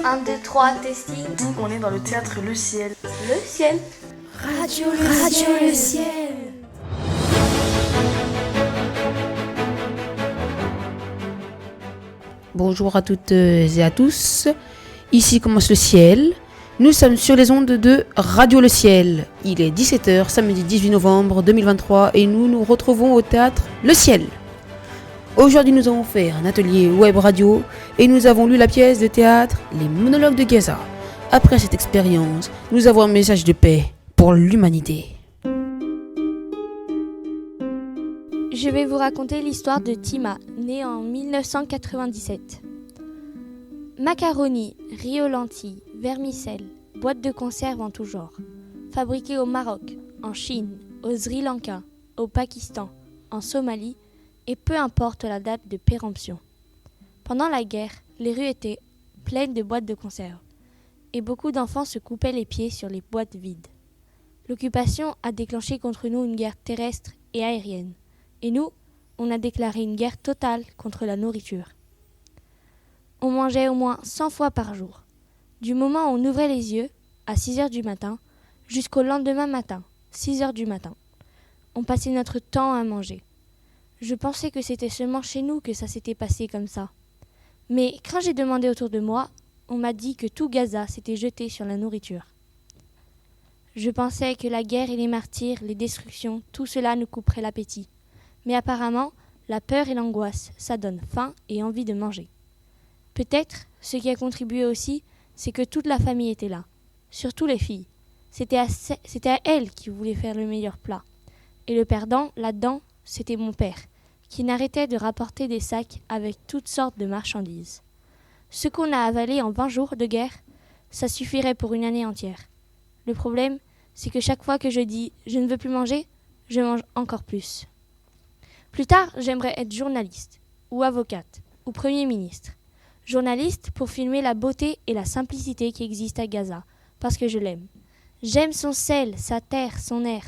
1, 2, 3, testing. On est dans le théâtre Le Ciel. Le ciel. Radio Le Ciel. Bonjour à toutes et à tous. Ici commence Le Ciel. Nous sommes sur les ondes de Radio Le Ciel. Il est 17h, samedi 18 novembre 2023 et nous nous retrouvons au théâtre Le Ciel. Aujourd'hui, nous avons fait un atelier web radio et nous avons lu la pièce de théâtre Les monologues de Gaza. Après cette expérience, nous avons un message de paix pour l'humanité. Je vais vous raconter l'histoire de Tima, née en 1997. Macaroni, riz aux lentilles, vermicelles, boîtes de conserve en tout genre, fabriquées au Maroc, en Chine, au Sri Lanka, au Pakistan, en Somalie, et peu importe la date de péremption. Pendant la guerre, les rues étaient pleines de boîtes de conserve, et beaucoup d'enfants se coupaient les pieds sur les boîtes vides. L'occupation a déclenché contre nous une guerre terrestre et aérienne, et nous, on a déclaré une guerre totale contre la nourriture. On mangeait au moins 100 fois par jour, du moment où on ouvrait les yeux, à 6h du matin, jusqu'au lendemain matin, 6h du matin. On passait notre temps à manger. Je pensais que c'était seulement chez nous que ça s'était passé comme ça. Mais quand j'ai demandé autour de moi, on m'a dit que tout Gaza s'était jeté sur la nourriture. Je pensais que la guerre et les martyrs, les destructions, tout cela nous couperait l'appétit. Mais apparemment, la peur et l'angoisse, ça donne faim et envie de manger. Peut-être, ce qui a contribué aussi, c'est que toute la famille était là, surtout les filles. C'était à elles qui voulaient faire le meilleur plat. Et le perdant, là-dedans, c'était mon père, qui n'arrêtait de rapporter des sacs avec toutes sortes de marchandises. Ce qu'on a avalé en 20 jours de guerre, ça suffirait pour une année entière. Le problème, c'est que chaque fois que je dis « je ne veux plus manger », je mange encore plus. Plus tard, j'aimerais être journaliste, ou avocate, ou Premier ministre. Journaliste pour filmer la beauté et la simplicité qui existent à Gaza, parce que je l'aime. J'aime son sel, sa terre, son air,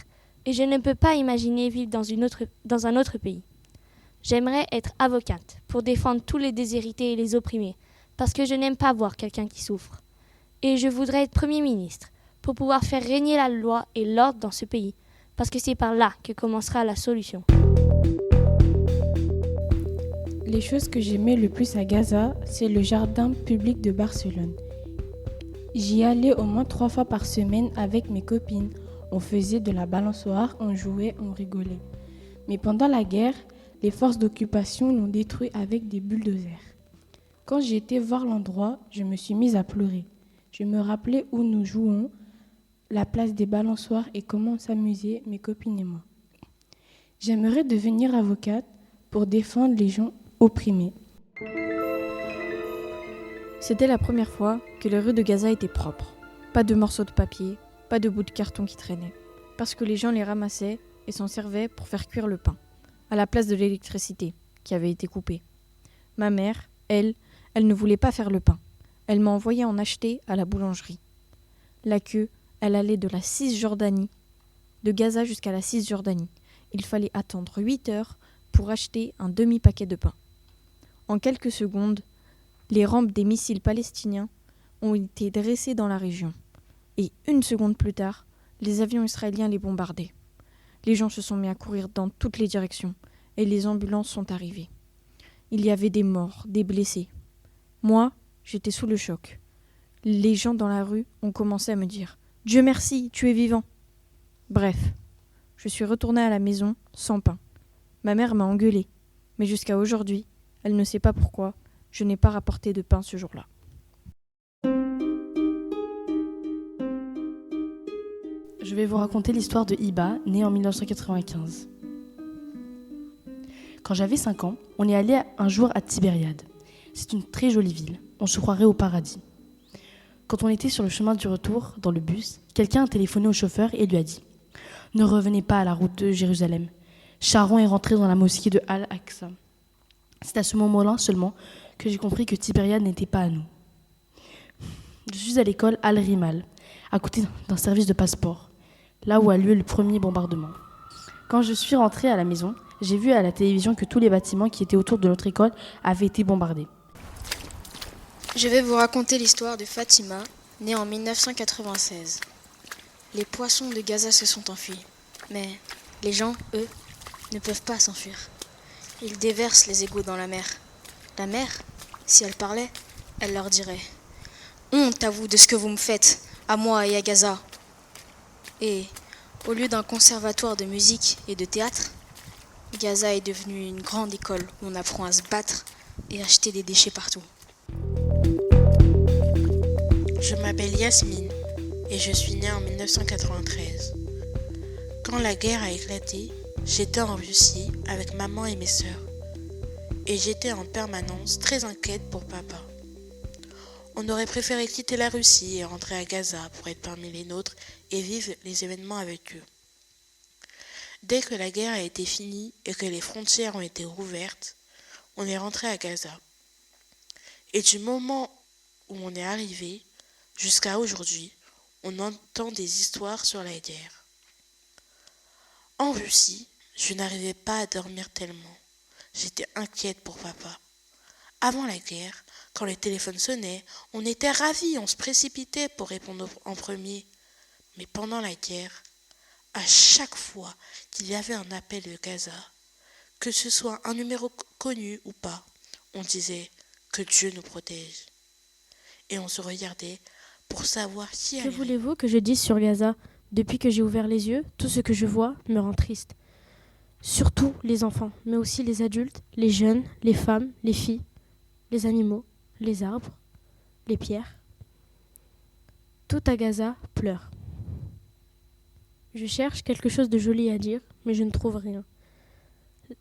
et je ne peux pas imaginer vivre dans un autre pays. J'aimerais être avocate pour défendre tous les déshérités et les opprimés, parce que je n'aime pas voir quelqu'un qui souffre. Et je voudrais être Premier ministre pour pouvoir faire régner la loi et l'ordre dans ce pays, parce que c'est par là que commencera la solution. Les choses que j'aimais le plus à Gaza, c'est le jardin public de Barcelone. J'y allais au moins 3 fois par semaine avec mes copines. On faisait de la balançoire, on jouait, on rigolait. Mais pendant la guerre, les forces d'occupation l'ont détruit avec des bulldozers. Quand j'ai été voir l'endroit, je me suis mise à pleurer. Je me rappelais où nous jouons, la place des balançoires et comment on s'amusait, mes copines et moi. J'aimerais devenir avocate pour défendre les gens opprimés. C'était la première fois que les rues de Gaza étaient propres. Pas de morceaux de papier, pas de bouts de carton qui traînaient. Parce que les gens les ramassaient et s'en servaient pour faire cuire le pain, à la place de l'électricité qui avait été coupée. Ma mère, elle ne voulait pas faire le pain. Elle m'a envoyé en acheter à la boulangerie. La queue, elle allait de la Cisjordanie, de Gaza jusqu'à la Cisjordanie. Il fallait attendre 8 heures pour acheter un demi-paquet de pain. En quelques secondes, les rampes des missiles palestiniens ont été dressées dans la région. Et 1 seconde plus tard, les avions israéliens les bombardaient. Les gens se sont mis à courir dans toutes les directions et les ambulances sont arrivées. Il y avait des morts, des blessés. Moi, j'étais sous le choc. Les gens dans la rue ont commencé à me dire « Dieu merci, tu es vivant !» Bref, je suis retournée à la maison sans pain. Ma mère m'a engueulée, mais jusqu'à aujourd'hui, elle ne sait pas pourquoi je n'ai pas rapporté de pain ce jour-là. Je vais vous raconter l'histoire de Hiba, née en 1995. Quand j'avais 5 ans, on est allé un jour à Tibériade. C'est une très jolie ville, on se croirait au paradis. Quand on était sur le chemin du retour, dans le bus, quelqu'un a téléphoné au chauffeur et lui a dit « Ne revenez pas à la route de Jérusalem. Sharon est rentré dans la mosquée de Al-Aqsa. » C'est à ce moment-là seulement que j'ai compris que Tibériade n'était pas à nous. Je suis à l'école Al-Rimal, à côté d'un service de passeport, là où a lieu le premier bombardement. Quand je suis rentrée à la maison, j'ai vu à la télévision que tous les bâtiments qui étaient autour de notre école avaient été bombardés. Je vais vous raconter l'histoire de Fatima, née en 1996. Les poissons de Gaza se sont enfuis, mais les gens, eux, ne peuvent pas s'enfuir. Ils déversent les égouts dans la mer. La mer, si elle parlait, elle leur dirait « Honte à vous de ce que vous me faites, à moi et à Gaza !» Et au lieu d'un conservatoire de musique et de théâtre, Gaza est devenue une grande école où on apprend à se battre et à jeter des déchets partout. Je m'appelle Yasmine et je suis née en 1993. Quand la guerre a éclaté, j'étais en Russie avec maman et mes sœurs. Et j'étais en permanence très inquiète pour papa. On aurait préféré quitter la Russie et rentrer à Gaza pour être parmi les nôtres et vivre les événements avec eux. Dès que la guerre a été finie et que les frontières ont été rouvertes, on est rentré à Gaza. Et du moment où on est arrivé, jusqu'à aujourd'hui, on entend des histoires sur la guerre. En Russie, je n'arrivais pas à dormir tellement. J'étais inquiète pour papa. Avant la guerre, quand les téléphones sonnaient, on était ravis, on se précipitait pour répondre en premier. Mais pendant la guerre, à chaque fois qu'il y avait un appel de Gaza, que ce soit un numéro connu ou pas, on disait que Dieu nous protège. Et on se regardait pour savoir qui allait. Que voulez-vous que je dise sur Gaza ? Depuis que j'ai ouvert les yeux, tout ce que je vois me rend triste. Surtout les enfants, mais aussi les adultes, les jeunes, les femmes, les filles, les animaux, les arbres, les pierres. Tout à Gaza pleure. Je cherche quelque chose de joli à dire, mais je ne trouve rien.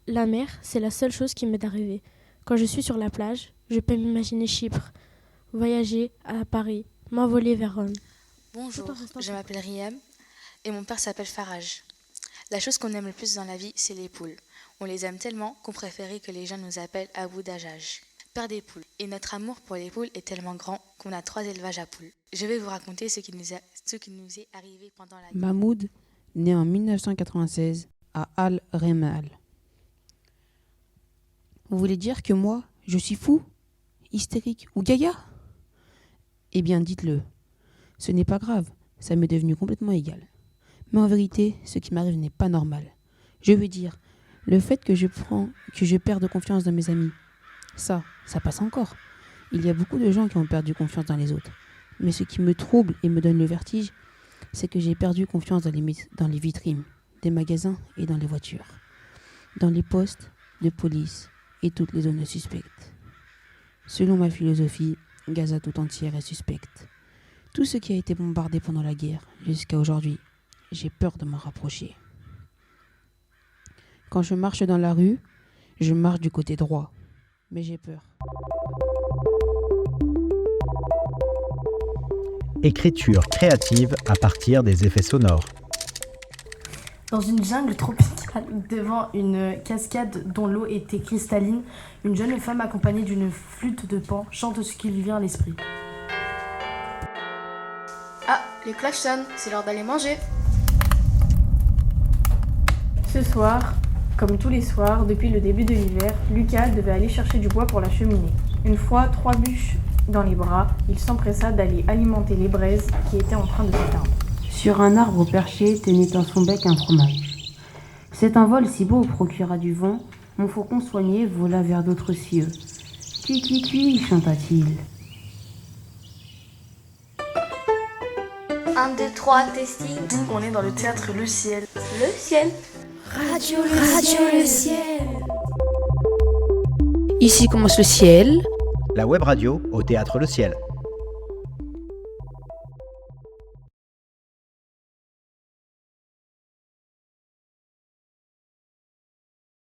La mer, c'est la seule chose qui m'aide à rêver. Quand je suis sur la plage, je peux m'imaginer Chypre, voyager à Paris, m'envoler vers Rome. Bonjour, je m'appelle Riem et mon père s'appelle Faraj. La chose qu'on aime le plus dans la vie, c'est les poules. On les aime tellement qu'on préférait que les gens nous appellent Abou Dajjaj, père des poules. Et notre amour pour les poules est tellement grand qu'on a 3 élevages à poules. Je vais vous raconter ce qui nous est arrivé pendant la guerre. Mahmoud, né en 1996 à Al-Remal. Vous voulez dire que moi, je suis fou, hystérique ou gaga ? Eh bien, dites-le. Ce n'est pas grave, ça m'est devenu complètement égal. Mais en vérité, ce qui m'arrive n'est pas normal. Je veux dire, le fait que je perde confiance dans mes amis, ça passe encore. Il y a beaucoup de gens qui ont perdu confiance dans les autres. Mais ce qui me trouble et me donne le vertige, c'est que j'ai perdu confiance dans les vitrines des magasins et dans les voitures, dans les postes de police et toutes les zones suspectes. Selon ma philosophie, Gaza tout entière est suspecte. Tout ce qui a été bombardé pendant la guerre jusqu'à aujourd'hui, j'ai peur de m'en rapprocher. Quand je marche dans la rue, je marche du côté droit, mais j'ai peur. Écriture créative à partir des effets sonores. Dans une jungle tropicale, devant une cascade dont l'eau était cristalline, une jeune femme accompagnée d'une flûte de pan chante ce qui lui vient à l'esprit. Ah, les cloches sonnent, c'est l'heure d'aller manger. Ce soir, comme tous les soirs, depuis le début de l'hiver, Lucas devait aller chercher du bois pour la cheminée. Une fois 3 bûches dans les bras, il s'empressa d'aller alimenter les braises qui étaient en train de s'éteindre. Sur un arbre perché tenait dans son bec un fromage. C'est un vol si beau procura du vent, mon faucon soigné vola vers d'autres cieux. Cui, cui, cui, chanta-t-il. 1, 2, 3, testing. On est dans le théâtre Le Ciel. Le ciel. Radio le ciel. Ici commence le ciel. La web radio au Théâtre Le Ciel.